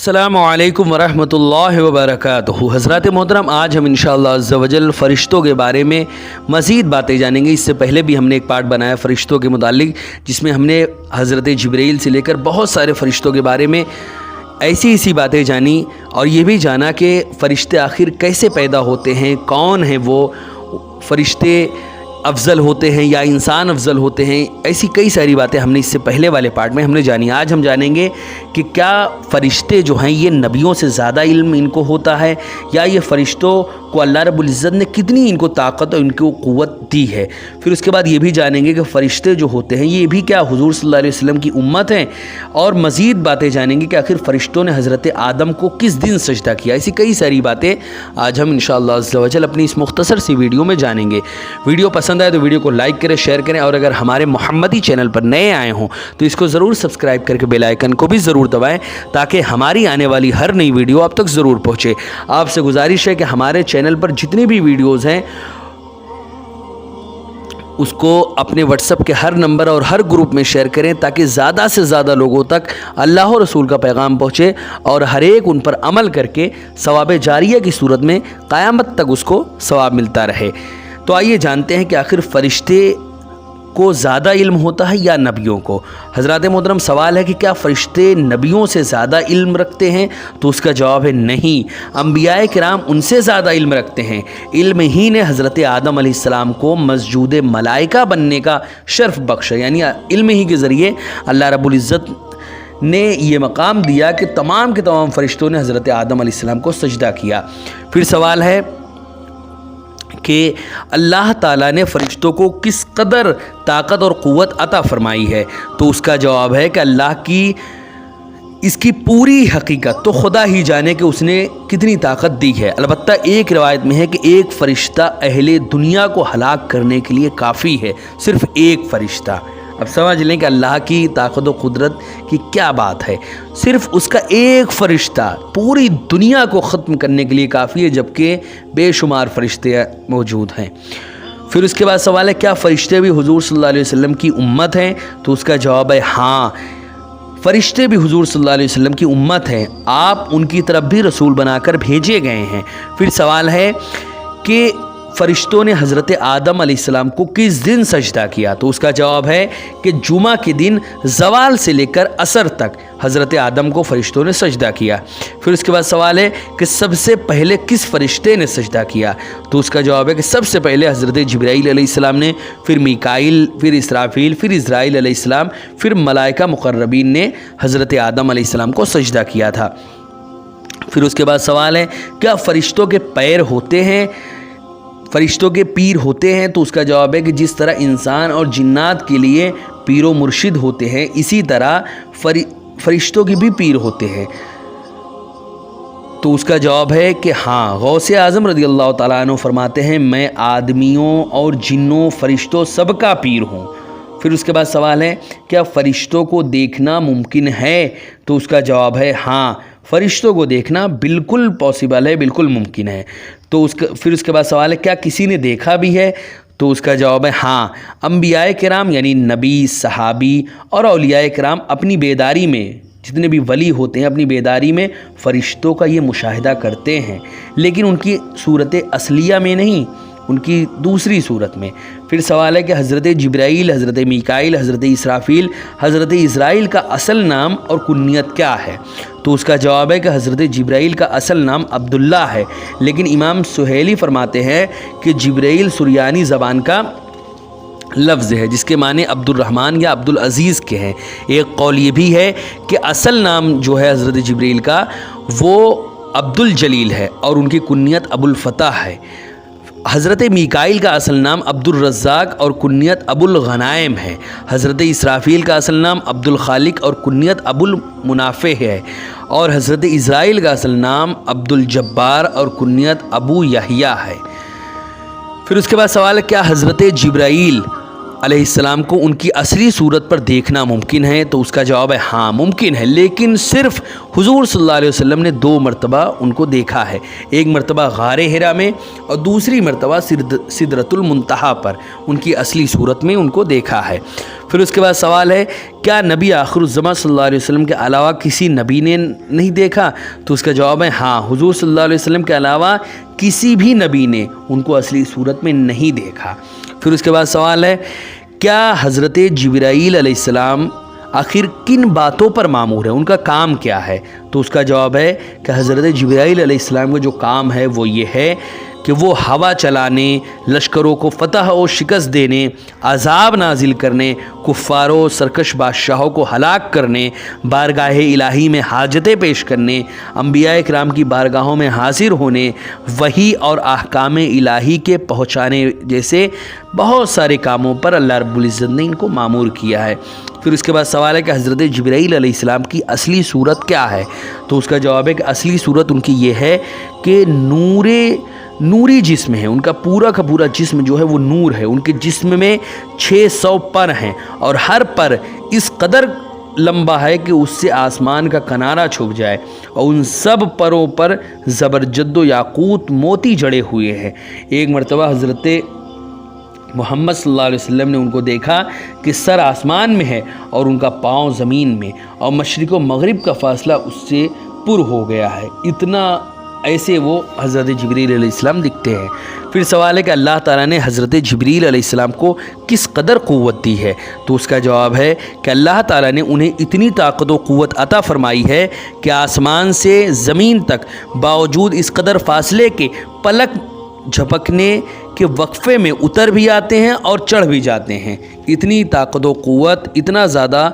السلام علیکم ورحمۃ اللہ وبرکاتہ۔ حضرات محترم، آج ہم انشاءاللہ عز و جل فرشتوں کے بارے میں مزید باتیں جانیں گے۔ اس سے پہلے بھی ہم نے ایک پارٹ بنایا فرشتوں کے متعلق، جس میں ہم نے حضرت جبرائیل سے لے کر بہت سارے فرشتوں کے بارے میں ایسی باتیں جانی، اور یہ بھی جانا کہ فرشتے آخر کیسے پیدا ہوتے ہیں، کون ہیں وہ فرشتے، افضل ہوتے ہیں یا انسان افضل ہوتے ہیں۔ ایسی کئی ساری باتیں ہم نے اس سے پہلے والے پارٹ میں ہم نے جانی۔ آج ہم جانیں گے کہ کیا فرشتے جو ہیں یہ نبیوں سے زیادہ علم ان کو ہوتا ہے، یا یہ فرشتوں کو اللہ رب العزت نے کتنی ان کو طاقت اور ان کو قوت دی ہے۔ پھر اس کے بعد یہ بھی جانیں گے کہ فرشتے جو ہوتے ہیں یہ بھی کیا حضور صلی اللہ علیہ وسلم کی امت ہیں، اور مزید باتیں جانیں گے کہ آخر فرشتوں نے حضرت آدم کو کس دن سجدہ کیا۔ ایسی کئی ساری باتیں آج ہم انشاءاللہ عز و جل اپنی اس مختصر سی ویڈیو میں جانیں گے۔ ویڈیو پسند آئے تو ویڈیو کو لائک کریں، شیئر کریں، اور اگر ہمارے محمدی چینل پر نئے آئے ہوں تو اس کو ضرور سبسکرائب کر کے بیل آئیکن کو بھی ضرور دبائیں، تاکہ ہماری آنے والی ہر نئی ویڈیو آپ تک ضرور پہنچے۔ آپ سے گزارش ہے کہ ہمارے چینل پر جتنی بھی ویڈیوز ہیں اس کو اپنے واٹس ایپ کے ہر نمبر اور ہر گروپ میں شیئر کریں، تاکہ زیادہ سے زیادہ لوگوں تک اللہ و رسول کا پیغام پہنچے، اور ہر ایک ان پر عمل کر کے ثواب جاریہ کی صورت میں قیامت تک اس کو ثواب ملتا رہے۔ تو آئیے جانتے ہیں کہ آخر فرشتے کو زیادہ علم ہوتا ہے یا نبیوں کو۔ حضرات محترم، سوال ہے کہ کیا فرشتے نبیوں سے زیادہ علم رکھتے ہیں؟ تو اس کا جواب ہے نہیں، انبیاء کرام ان سے زیادہ علم رکھتے ہیں۔ علم ہی نے حضرت آدم علیہ السلام کو مسجود ملائکہ بننے کا شرف بخشا، یعنی علم ہی کے ذریعے اللہ رب العزت نے یہ مقام دیا کہ تمام کے تمام فرشتوں نے حضرت آدم علیہ السلام کو سجدہ کیا۔ پھر سوال ہے کہ اللہ تعالیٰ نے فرشتوں کو کس قدر طاقت اور قوت عطا فرمائی ہے؟ تو اس کا جواب ہے کہ اللہ کی اس کی پوری حقیقت تو خدا ہی جانے کہ اس نے کتنی طاقت دی ہے۔ البتہ ایک روایت میں ہے کہ ایک فرشتہ اہل دنیا کو ہلاک کرنے کے لیے کافی ہے، صرف ایک فرشتہ۔ اب سمجھ لیں کہ اللہ کی طاقت و قدرت کی کیا بات ہے، صرف اس کا ایک فرشتہ پوری دنیا کو ختم کرنے کے لیے کافی ہے، جبکہ بے شمار فرشتے موجود ہیں۔ پھر اس کے بعد سوال ہے کیا فرشتے بھی حضور صلی اللہ علیہ وسلم کی امت ہیں؟ تو اس کا جواب ہے ہاں، فرشتے بھی حضور صلی اللہ علیہ وسلم کی امت ہیں، آپ ان کی طرف بھی رسول بنا کر بھیجے گئے ہیں۔ پھر سوال ہے کہ فرشتوں نے حضرت آدم علیہ السلام کو کس دن سجدہ کیا؟ تو اس کا جواب ہے کہ جمعہ کے دن زوال سے لے کر عصر تک حضرت آدم کو فرشتوں نے سجدہ کیا۔ پھر اس کے بعد سوال ہے کہ سب سے پہلے کس فرشتے نے سجدہ کیا؟ تو اس کا جواب ہے کہ سب سے پہلے حضرت جبرائیل علیہ السلام نے، پھر میکائیل، پھر اسرافیل، پھر اسرائیل علیہ السلام، پھر ملائکہ مقربین نے حضرت آدم علیہ السلام کو سجدہ کیا تھا۔ پھر اس کے بعد سوال ہے کیا فرشتوں کے پیر ہوتے ہیں، فرشتوں کے پیر ہوتے ہیں؟ تو اس کا جواب ہے کہ جس طرح انسان اور جنات کے لیے پیر و مرشد ہوتے ہیں، اسی طرح فرشتوں کی بھی پیر ہوتے ہیں۔ تو اس کا جواب ہے کہ ہاں، غوث اعظم رضی اللہ تعالیٰ عنہ فرماتے ہیں میں آدمیوں اور جنوں فرشتوں سب کا پیر ہوں۔ پھر اس کے بعد سوال ہے کیا فرشتوں کو دیکھنا ممکن ہے؟ تو اس کا جواب ہے ہاں، فرشتوں کو دیکھنا بالکل پاسبل ہے، بالکل ممکن ہے۔ تو پھر اس کے بعد سوال ہے کیا کسی نے دیکھا بھی ہے؟ تو اس کا جواب ہے ہاں، انبیاء کرام یعنی نبی، صحابی اور اولیاء کرام اپنی بیداری میں، جتنے بھی ولی ہوتے ہیں اپنی بیداری میں فرشتوں کا یہ مشاہدہ کرتے ہیں، لیکن ان کی صورت اصلیہ میں نہیں، ان کی دوسری صورت میں۔ پھر سوال ہے کہ حضرت جبرائیل، حضرت میکائیل، حضرت اسرافیل، حضرت اسرائیل کا اصل نام اور کنیت کیا ہے؟ تو اس کا جواب ہے کہ حضرت جبرائیل کا اصل نام عبداللہ ہے، لیکن امام سہیلی فرماتے ہیں کہ جبرائیل سریانی زبان کا لفظ ہے، جس کے معنی عبد الرحمن یا عبد العزیز کے ہیں۔ ایک قول یہ بھی ہے کہ اصل نام جو ہے حضرت جبرائیل کا وہ عبد الجلیل ہے، اور ان کی کنیت ابو الفتح ہے۔ حضرت میکائیل کا اصل نام عبد الرزاق اور کنیت ابو الغنائم ہے۔ حضرت اسرافیل کا اصل نام عبد الخالق اور کنیت ابو المنافع ہے، اور حضرت اسرائیل کا اصل نام عبد الجبار اور کنیت ابو یحییٰ ہے۔ پھر اس کے بعد سوال ہے کیا حضرت جبرائیل علیہ السلام کو ان کی اصلی صورت پر دیکھنا ممکن ہے؟ تو اس کا جواب ہے ہاں ممکن ہے، لیکن صرف حضور صلی اللہ علیہ وسلم نے 2 مرتبہ ان کو دیکھا ہے، ایک مرتبہ غار حرا میں اور دوسری مرتبہ سدرۃ المنتہا پر ان کی اصلی صورت میں ان کو دیکھا ہے۔ پھر اس کے بعد سوال ہے کیا نبی آخر الزماں صلی اللہ علیہ وسلم کے علاوہ کسی نبی نے نہیں دیکھا؟ تو اس کا جواب ہے ہاں، حضور صلی اللہ علیہ وسلم کے علاوہ کسی بھی نبی نے ان کو اصلی صورت میں نہیں دیکھا۔ پھر اس کے بعد سوال ہے کیا حضرت جبرائیل علیہ السلام آخر کن باتوں پر مامور ہے، ان کا کام کیا ہے؟ تو اس کا جواب ہے کہ حضرت جبرائیل علیہ السلام کا جو کام ہے وہ یہ ہے کہ وہ ہوا چلانے، لشکروں کو فتح و شکست دینے، عذاب نازل کرنے، کفاروں سرکش بادشاہوں کو ہلاک کرنے، بارگاہ الہی میں حاجتیں پیش کرنے، انبیاء کرام کی بارگاہوں میں حاضر ہونے، وحی اور احکام الہی کے پہنچانے جیسے بہت سارے کاموں پر اللہ رب العزت نے ان کو مامور کیا ہے۔ پھر اس کے بعد سوال ہے کہ حضرت جبرائیل علیہ السلام کی اصلی صورت کیا ہے؟ تو اس کا جواب ہے کہ اصلی صورت ان کی یہ ہے کہ نوری جسم ہے، ان کا پورا جسم جو ہے وہ نور ہے، ان کے جسم میں 600 پر ہیں اور ہر پر اس قدر لمبا ہے کہ اس سے آسمان کا کنارہ چھپ جائے، اور ان سب پروں پر زبرجد و یاقوت موتی جڑے ہوئے ہیں۔ ایک مرتبہ حضرت محمد صلی اللہ علیہ وسلم نے ان کو دیکھا کہ سر آسمان میں ہے اور ان کا پاؤں زمین میں، اور مشرق و مغرب کا فاصلہ اس سے پر ہو گیا ہے، اتنا ایسے وہ حضرت جبریل علیہ السلام دکھتے ہیں۔ پھر سوال ہے کہ اللہ تعالیٰ نے حضرت جبریل علیہ السلام کو کس قدر قوت دی ہے؟ تو اس کا جواب ہے کہ اللہ تعالیٰ نے انہیں اتنی طاقت و قوت عطا فرمائی ہے کہ آسمان سے زمین تک باوجود اس قدر فاصلے کے پلک جھپکنے کے وقفے میں اتر بھی آتے ہیں اور چڑھ بھی جاتے ہیں۔ اتنی طاقت و قوت، اتنا زیادہ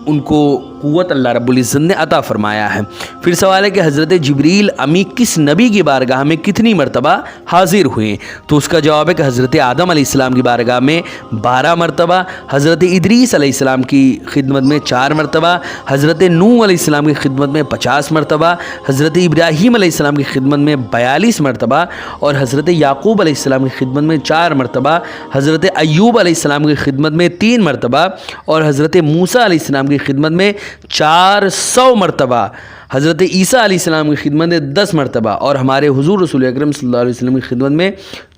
ان کو قوت اللہ رب العزت نے عطا فرمایا ہے۔ پھر سوال ہے کہ حضرت جبریل امی کس نبی کی بارگاہ میں کتنی مرتبہ حاضر ہوئے؟ تو اس کا جواب ہے کہ حضرت آدم علیہ السلام کی بارگاہ میں 12 مرتبہ، حضرت ادریس علیہ السلام کی خدمت میں 4 مرتبہ، حضرت نوح علیہ السلام کی خدمت میں 50 مرتبہ، حضرت ابراہیم علیہ السلام کی خدمت میں 42 مرتبہ، اور حضرت یعقوب علیہ السلام کی خدمت میں 4 مرتبہ، حضرت ایوب علیہ السلام کی خدمت میں 3 مرتبہ، اور حضرت موسیٰ علیہ السلام کی خدمت میں 400 مرتبہ، حضرت عیسیٰ علیہ السلام کی خدمت میں 10 مرتبہ، اور ہمارے حضور رسول اکرم صلی اللہ علیہ وسلم کی خدمت میں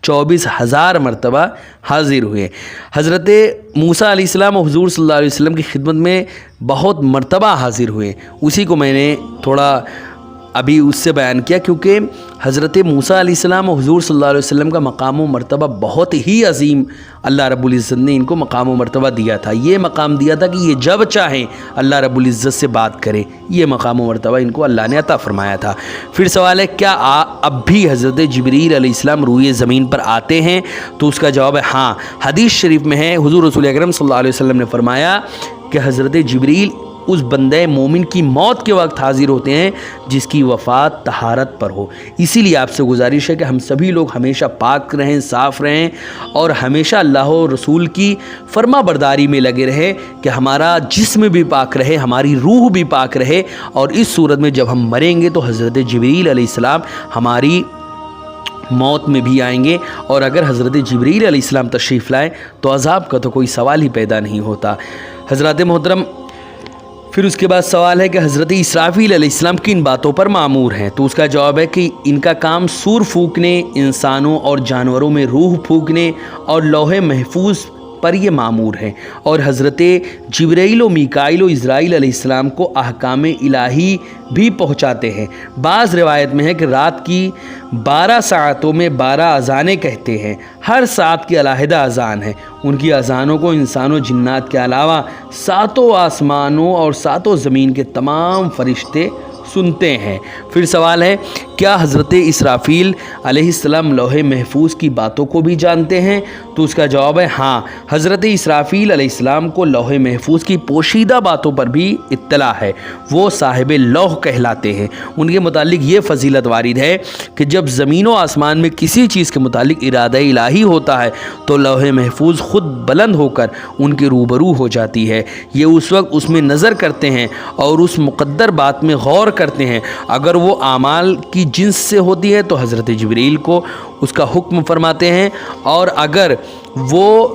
24,000 مرتبہ حاضر ہوئے۔ حضرت موسیٰ علیہ السلام اور حضور صلی اللہ علیہ وسلم کی خدمت میں بہت مرتبہ حاضر ہوئے، اسی کو میں نے تھوڑا ابھی اس سے بیان کیا، کیونکہ حضرت موسیٰ علیہ السلام اور حضور صلی اللہ علیہ وسلم کا مقام و مرتبہ بہت ہی عظیم اللہ رب العزت نے ان کو مقام و مرتبہ دیا تھا۔ یہ مقام دیا تھا کہ یہ جب چاہیں اللہ رب العزت سے بات کریں، یہ مقام و مرتبہ ان کو اللہ نے عطا فرمایا تھا۔ پھر سوال ہے کیا اب بھی حضرت جبریل علیہ السلام روئے زمین پر آتے ہیں؟ تو اس کا جواب ہے ہاں۔ حدیث شریف میں ہے، حضور رسول اکرم صلی اللہ علیہ وسلم نے فرمایا کہ حضرت جبریل اس بندہ مومن کی موت کے وقت حاضر ہوتے ہیں جس کی وفات طہارت پر ہو۔ اسی لیے آپ سے گزارش ہے کہ ہم سبھی لوگ ہمیشہ پاک رہیں، صاف رہیں، اور ہمیشہ اللہ و رسول کی فرما برداری میں لگے رہیں کہ ہمارا جسم بھی پاک رہے، ہماری روح بھی پاک رہے، اور اس صورت میں جب ہم مریں گے تو حضرت جبریل علیہ السلام ہماری موت میں بھی آئیں گے، اور اگر حضرت جبریل علیہ السلام تشریف لائیں تو عذاب کا تو کوئی سوال ہی پیدا نہیں ہوتا۔ حضرات محترم، پھر اس کے بعد سوال ہے کہ حضرت اسرافیل علیہ السلام کن باتوں پر مامور ہیں؟ تو اس کا جواب ہے کہ ان کا کام سور پھونکنے، انسانوں اور جانوروں میں روح پھونکنے اور لوح محفوظ پر یہ مامور ہیں، اور حضرت جبرائیل و میکائیل و اسرائیل علیہ السلام کو احکام الہی بھی پہنچاتے ہیں۔ بعض روایت میں ہے کہ رات کی 12 ساعتوں میں 12 اذانیں کہتے ہیں، ہر ساعت کی علیحدہ اذان ہے۔ ان کی اذانوں کو انسانوں جنات کے علاوہ 7 آسمانوں اور 7 زمین کے تمام فرشتے سنتے ہیں۔ پھر سوال ہے کیا حضرت اسرافیل علیہ السلام لوح محفوظ کی باتوں کو بھی جانتے ہیں؟ تو اس کا جواب ہے ہاں۔ حضرت اسرافیل علیہ السلام کو لوح محفوظ کی پوشیدہ باتوں پر بھی اطلاع ہے، وہ صاحب لوح کہلاتے ہیں۔ ان کے متعلق یہ فضیلت وارد ہے کہ جب زمین و آسمان میں کسی چیز کے متعلق ارادہ الہی ہوتا ہے تو لوح محفوظ خود بلند ہو کر ان کے روبرو ہو جاتی ہے۔ یہ اس وقت اس میں نظر کرتے ہیں اور اس مقدر بات میں غور کرتے ہیں، اگر وہ اعمال کی جنس سے ہوتی ہے تو حضرت جبریل کو اس کا حکم فرماتے ہیں، اور اگر وہ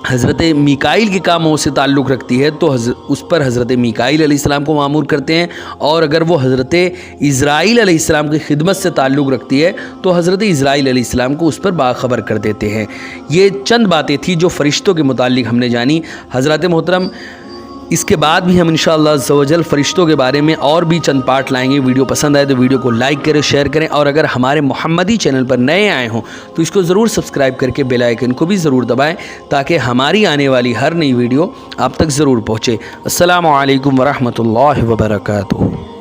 حضرت میکائیل کے کاموں سے تعلق رکھتی ہے تو اس پر حضرت میکائیل علیہ السلام کو مامور کرتے ہیں، اور اگر وہ حضرت اسرائیل علیہ السلام کی خدمت سے تعلق رکھتی ہے تو حضرت اسرائیل علیہ السلام کو اس پر باخبر کر دیتے ہیں۔ یہ چند باتیں تھیں جو فرشتوں کے متعلق ہم نے جانی۔ حضرات محترم، اس کے بعد بھی ہم انشاءاللہ عز و جل فرشتوں کے بارے میں اور بھی چند پارٹ لائیں گے۔ ویڈیو پسند آئے تو ویڈیو کو لائک کریں، شیئر کریں، اور اگر ہمارے محمدی چینل پر نئے آئے ہوں تو اس کو ضرور سبسکرائب کر کے بیل آئیکن کو بھی ضرور دبائیں تاکہ ہماری آنے والی ہر نئی ویڈیو آپ تک ضرور پہنچے۔ السلام علیکم ورحمۃ اللہ وبرکاتہ۔